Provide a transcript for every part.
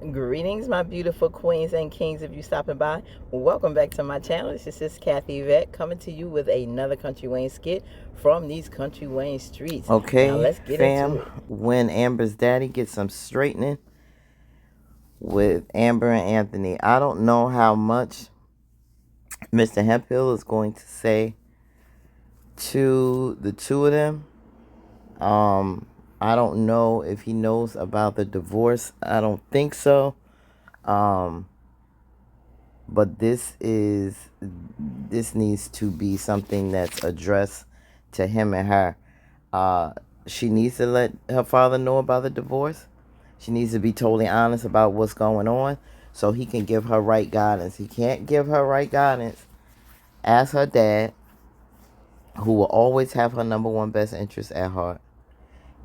Greetings, my beautiful queens and kings. If you stopping by, welcome back to my channel. This is Sis Kathy Vet coming to you with another Country Wayne skit from these Country Wayne streets. Now Okay, let's get fam, into it. when Amber's daddy gets some straightening with Amber and Anthony, I don't know how much Mr. Hemphill is going to say to the two of them. I don't know if he knows about the divorce. I don't think so. But this needs to be something that's addressed to him and her. She needs to let her father know about the divorce. She needs to be totally honest about what's going on so he can give her right guidance. He can't give her right guidance as her dad, who will always have her number one best interest at heart,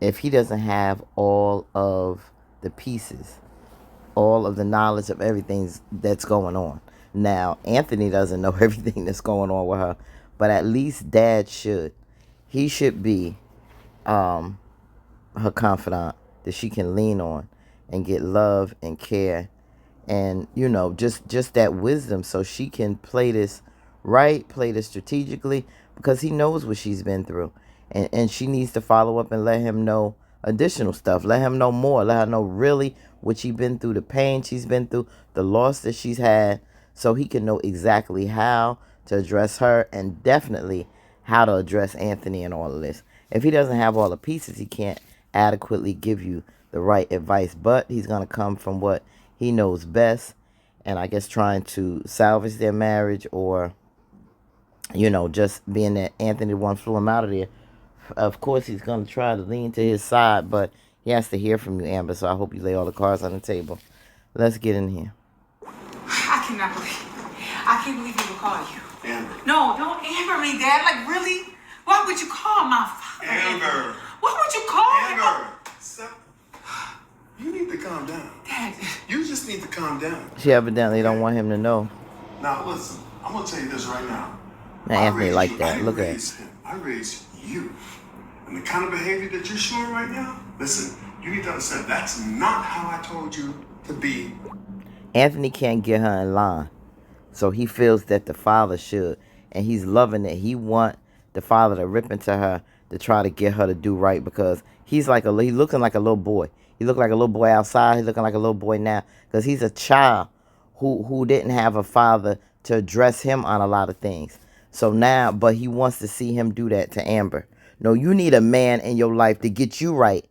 if he doesn't have all of the pieces, all of the knowledge of everything that's going on. Now, Anthony doesn't know everything that's going on with her, but at least dad should. He should be her confidant that she can lean on and get love and care and just that wisdom so she can play this right, play this strategically, because he knows what she's been through, and she needs to follow up and let him know additional stuff, let him know more, let her know really what she's been through, the pain she's been through, the loss that she's had, so he can know exactly how to address her and definitely how to address Anthony and all of this. If he doesn't have all the pieces, he can't adequately give you the right advice, but he's going to come from what he knows best, and I guess trying to salvage their marriage, or just being that Anthony one flew him out of there. Of course he's going to try to lean to his side, but he has to hear from you, Amber, so I hope you lay all the cards on the table. Let's get in here. I can't believe he would call you. Amber. No, don't Amber me, Dad. Like, really? Why would you call my father? Amber. Why would you call Amber. You need to calm down. Dad. You just need to calm down. She evidently don't want him to know. Now, listen. I'm going to tell you this right now. Now, Anthony like that. Look at it. I raised you. And the kind of behavior that you're showing right now, listen, you need to understand that's not how I told you to be. Anthony can't get her in line, so he feels that the father should, and he's loving it. He want the father to rip into her to try to get her to do right, because he's looking like a little boy. He looked like a little boy outside. He's looking like a little boy now, because he's a child who didn't have a father to address him on a lot of things. So now, but he wants to see him do that to Amber. No, you need a man in your life to get you right.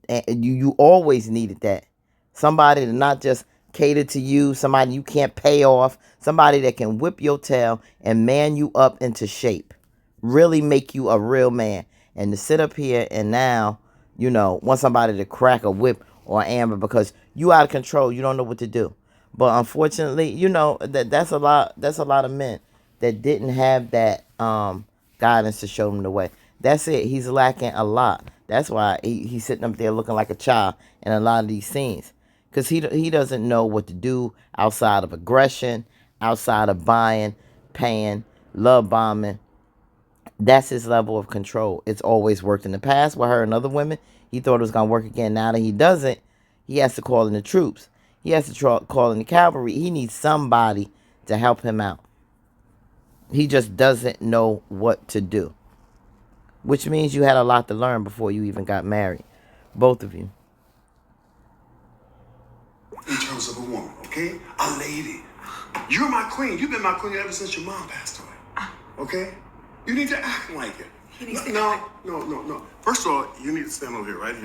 And you always needed that. Somebody to not just cater to you, somebody you can't pay off, somebody that can whip your tail and man you up into shape. Really make you a real man. And to sit up here and now, want somebody to crack a whip on Amber because you out of control, you don't know what to do. But unfortunately, that's a lot of men that didn't have that guidance to show them the way. That's it. He's lacking a lot. That's why he's sitting up there looking like a child in a lot of these scenes. Because he doesn't know what to do outside of aggression, outside of buying, paying, love bombing. That's his level of control. It's always worked in the past with her and other women. He thought it was going to work again. Now that he doesn't, he has to call in the troops. He has to call in the cavalry. He needs somebody to help him out. He just doesn't know what to do. Which means you had a lot to learn before you even got married. Both of you. In terms of a woman, okay? A lady. You're my queen. You've been my queen ever since your mom passed away. Okay? You need to act like it. No. First of all, you need to stand over here, right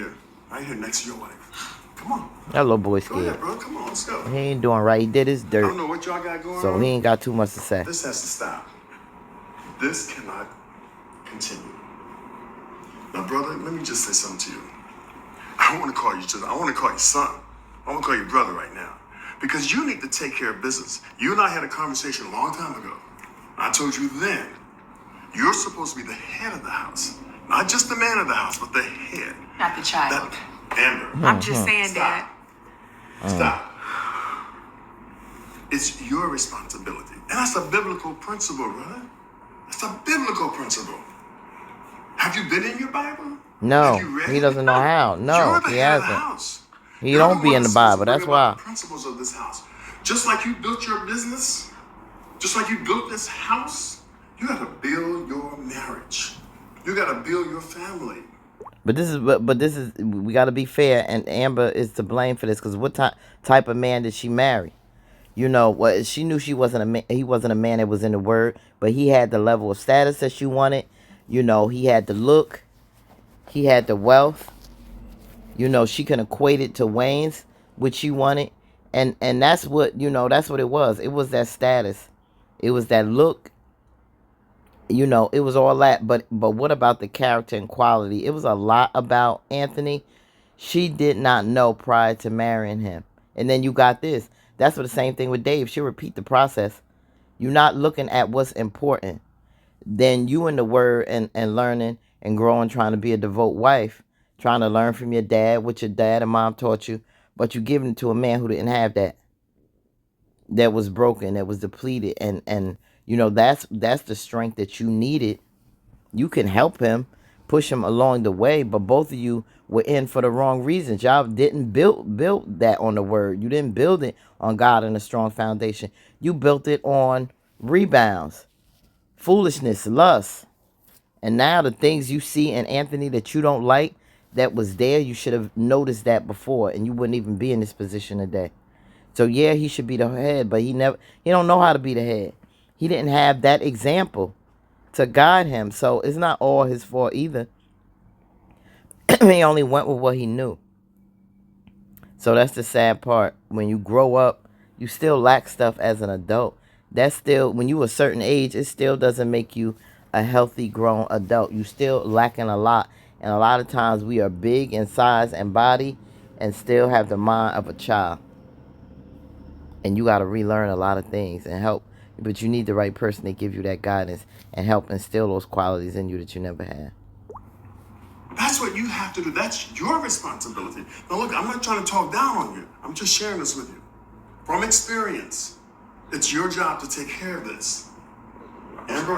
here next to your wife. Come on. That little boy Go scared. ahead, bro. Come on, let's go. He ain't doing right. He did his dirt. I don't know what y'all got going on. So he ain't got too much to say. This has to stop. This cannot continue. Now, brother, let me just say something to you. I don't want to call you just, I want to call you son. I want to call you brother right now. Because you need to take care of business. You and I had a conversation a long time ago. I told you then, you're supposed to be the head of the house. Not just the man of the house, but the head. Not the child. Amber. I'm just saying, Stop. Dad. Stop. It's your responsibility. And that's a biblical principle, brother. That's a biblical principle. Have you been in your Bible? No, Have you read he it? doesn't know how. No, You're the he head of the hasn't. house. He don't be in the Bible. That's why. The principles of this house. Just like you built your business, just like you built this house, you got to build your marriage. You got to build your family. But this is we got to be fair, and Amber is to blame for this because what type of man did she marry? You know what? She knew he wasn't a man that was in the word, but he had the level of status that she wanted. You know, he had the look, he had the wealth. You know, she can equate it to Wayne's, which she wanted, and that's what that's what it was. It was that status, it was that look. You know, it was all that, but what about the character and quality? It was a lot about Anthony. She did not know prior to marrying him. And then you got this. That's what the same thing with Dave. She'll repeat the process. You're not looking at what's important. Then you in the word and learning and growing, trying to be a devout wife, trying to learn from your dad, what your dad and mom taught you, but you giving it to a man who didn't have that. That was broken, that was depleted, and you know, that's the strength that you needed. You can help him, push him along the way, but both of you were in for the wrong reasons. Y'all didn't build that on the word. You didn't build it on God and a strong foundation. You built it on rebounds, foolishness, lust. And now the things you see in Anthony that you don't like, that was there, you should have noticed that before, and you wouldn't even be in this position today. So yeah, he should be the head, but he don't know how to be the head. He didn't have that example to guide him. So it's not all his fault either. He only went with what he knew. So that's the sad part. When you grow up, you still lack stuff as an adult. That's still, when you a certain age, it still doesn't make you a healthy grown adult. You still lacking a lot. And a lot of times we are big in size and body and still have the mind of a child. And you got to relearn a lot of things and help. But you need the right person to give you that guidance and help instill those qualities in you that you never had. That's what you have to do. That's your responsibility. Now look, I'm not trying to talk down on you. I'm just sharing this with you. From experience, it's your job to take care of this. Amber,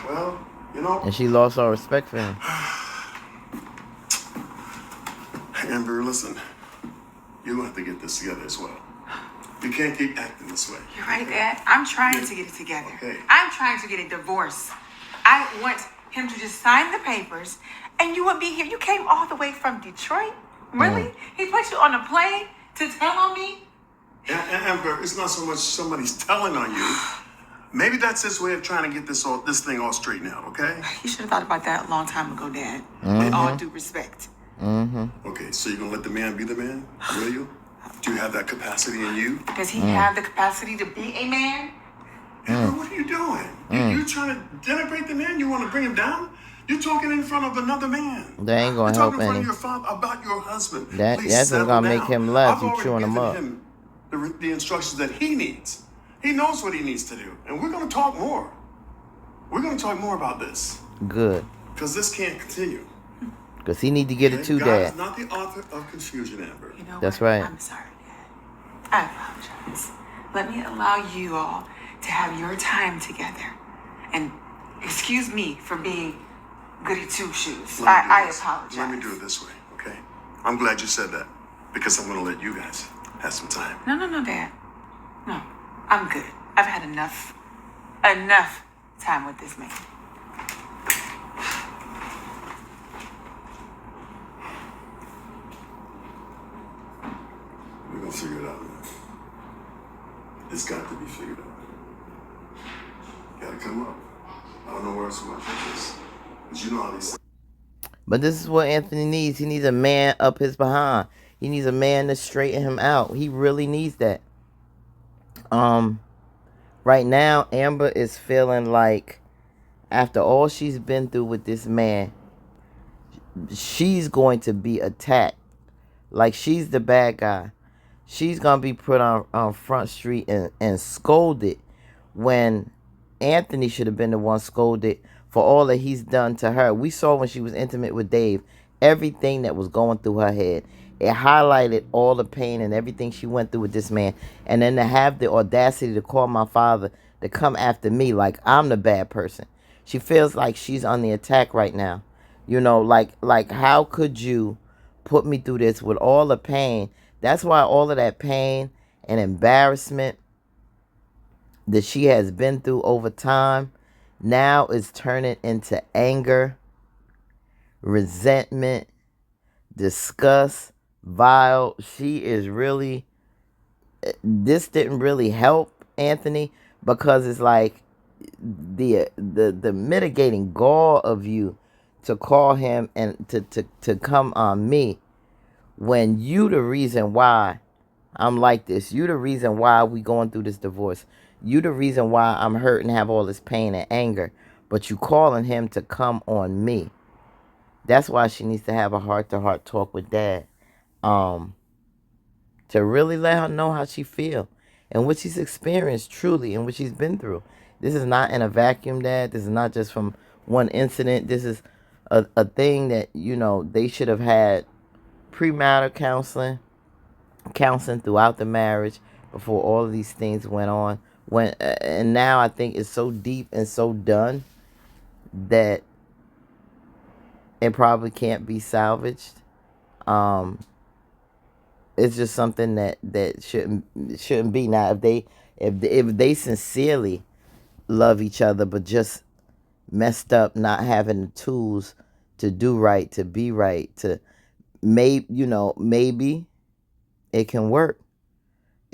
well, you know. And she lost all respect for him. Amber, listen. You have to get this together as well. You can't keep acting this way. You're right, Dad. I'm trying to get it together. Okay. I'm trying to get a divorce. I want him to just sign the papers, and you would be here. You came all the way from Detroit? Really? He put you on a plane to tell on me? Amber, it's not so much somebody's telling on you. Maybe that's his way of trying to get this thing all straightened out, okay? You should have thought about that a long time ago, Dad. With all due respect. Okay, so you're going to let the man be the man? Will you? Do you have that capacity in you? Does he have the capacity to be a man? Amber, what are you doing? You're trying to denigrate the man? You want to bring him down? You're talking in front of another man. That ain't going to help any. You're talking in front of any. your father about your husband. That's just going to make him left. You chewing him up. Him the instructions that he needs. He knows what he needs to do. And we're going to talk more. We're going to talk more about this. Good. Because this can't continue. Because he need to get it too, God Dad. is not the author of confusion, Amber. You know That's what? right. I'm sorry, Dad. I apologize. Let me allow you all to have your time together. And excuse me for being goody two-shoes. I apologize. Let me do it this way, okay? I'm glad you said that. Because I'm going to let you guys have some time. No, Dad. No, I'm good. I've had enough time with this man. We're going to figure it out, man. It's got to be figured out. Got to come up. I don't know where else we're going to take this. But you know how these... But this is what Anthony needs. He needs a man up his behind. He needs a man to straighten him out. He really needs that. Right now, Amber is feeling like after all she's been through with this man, she's going to be attacked. Like she's the bad guy. She's going to be put on Front Street and scolded when Anthony should have been the one scolded for all that he's done to her. We saw when she was intimate with Dave, everything that was going through her head. It highlighted all the pain and everything she went through with this man. And then to have the audacity to call my father to come after me like I'm the bad person. She feels like she's on the attack right now. You know, like how could you put me through this with all the pain That's why all of that pain and embarrassment that she has been through over time now is turning into anger, resentment, disgust, vile. She is really, this didn't really help Anthony, because it's like the mitigating gall of you to call him and to come on me when you the reason why I'm like this. You the reason why we going through this divorce. You the reason why I'm hurt and have all this pain and anger. But you calling him to come on me. That's why she needs to have a heart-to-heart talk with Dad. To really let her know how she feel and what she's experienced truly and what she's been through. This is not in a vacuum, Dad. This is not just from one incident. This is a thing that, they should have had premarital counseling throughout the marriage before all of these things went on. And now I think it's so deep and so done that it probably can't be salvaged. It's just something that shouldn't be. Now, if they sincerely love each other, but just messed up, not having the tools to do right, to be right, to maybe it can work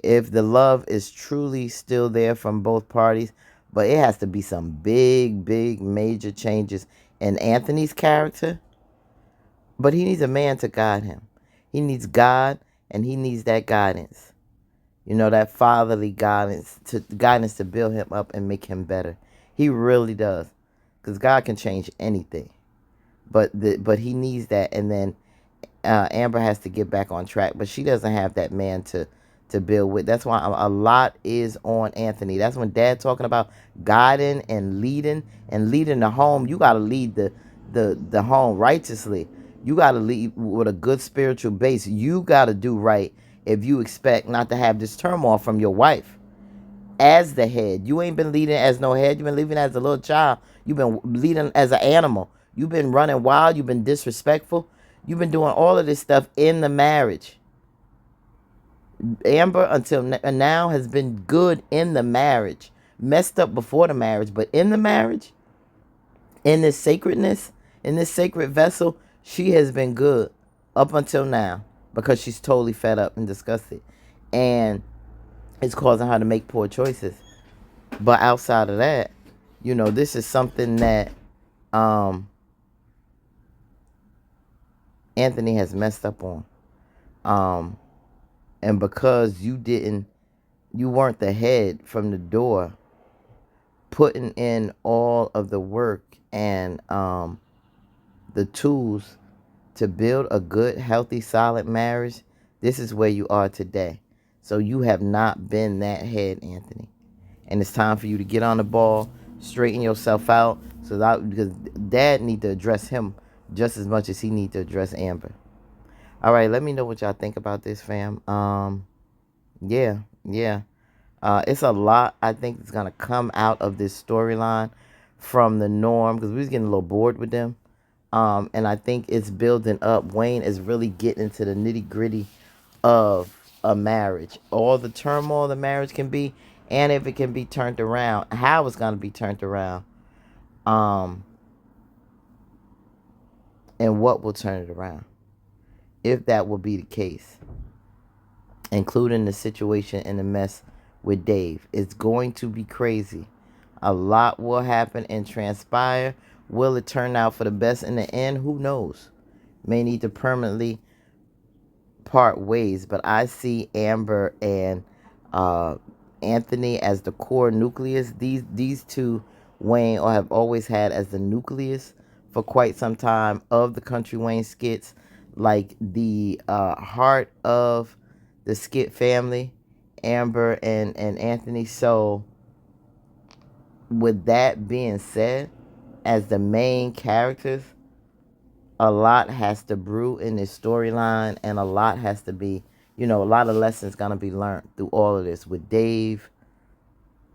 if the love is truly still there from both parties. But it has to be some big major changes in Anthony's character. But he needs a man to guide him. He needs God, and he needs that guidance. That fatherly guidance to build him up and make him better. He really does. Because God can change anything. But he needs that. And then Amber has to get back on track. But she doesn't have that man to build with. That's why a lot is on Anthony. That's when Dad talking about guiding and leading the home. You got to lead the home righteously. You got to lead with a good spiritual base. You got to do right if you expect not to have this turmoil from your wife as the head. You ain't been leading as no head. You've been leading as a little child. You've been leading as an animal. You've been running wild. You've been disrespectful. You've been doing all of this stuff in the marriage. Amber until now has been good in the marriage. Messed up before the marriage, but in the marriage, in this sacredness, in this sacred vessel, she has been good up until now, because she's totally fed up and disgusted. And it's causing her to make poor choices. But outside of that, this is something that Anthony has messed up on. And because you weren't the head from the door, putting in all of the work and the tools to build a good, healthy, solid marriage, this is where you are today. So you have not been that head, Anthony. And it's time for you to get on the ball, straighten yourself out, because Dad need to address him just as much as he need to address Amber. All right, let me know what y'all think about this, fam. Yeah. It's a lot, I think, that's going to come out of this storyline from the Norm, because we was getting a little bored with them. And I think it's building up. Wayne is really getting into the nitty-gritty of a marriage. All the turmoil the marriage can be, and if it can be turned around, how it's going to be turned around. And what will turn it around, if that will be the case, including the situation and the mess with Dave. It's going to be crazy. A lot will happen and transpire. Will it turn out for the best in the end? Who knows? May need to permanently part ways. But I see Amber and Anthony as the core nucleus. These two, Wayne, have always had as the nucleus for quite some time of the Country Wayne skits, like the heart of the skit family, Amber and Anthony. So with that being said, as the main characters, a lot has to brew in this storyline, and a lot has to be, a lot of lessons gonna be learned through all of this. With Dave,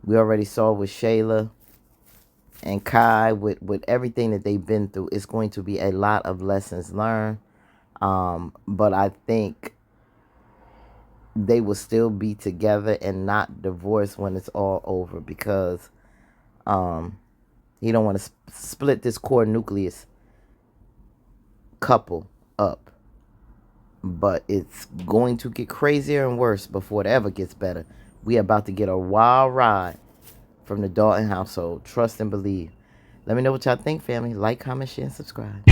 we already saw with Shayla and Kai, with everything that they've been through, it's going to be a lot of lessons learned. But I think they will still be together and not divorce when it's all over, because he don't want to split this core nucleus couple up. But it's going to get crazier and worse before it ever gets better. We about to get a wild ride from the Dalton household. Trust and believe. Let me know what y'all think, family. Like, comment, share, and subscribe.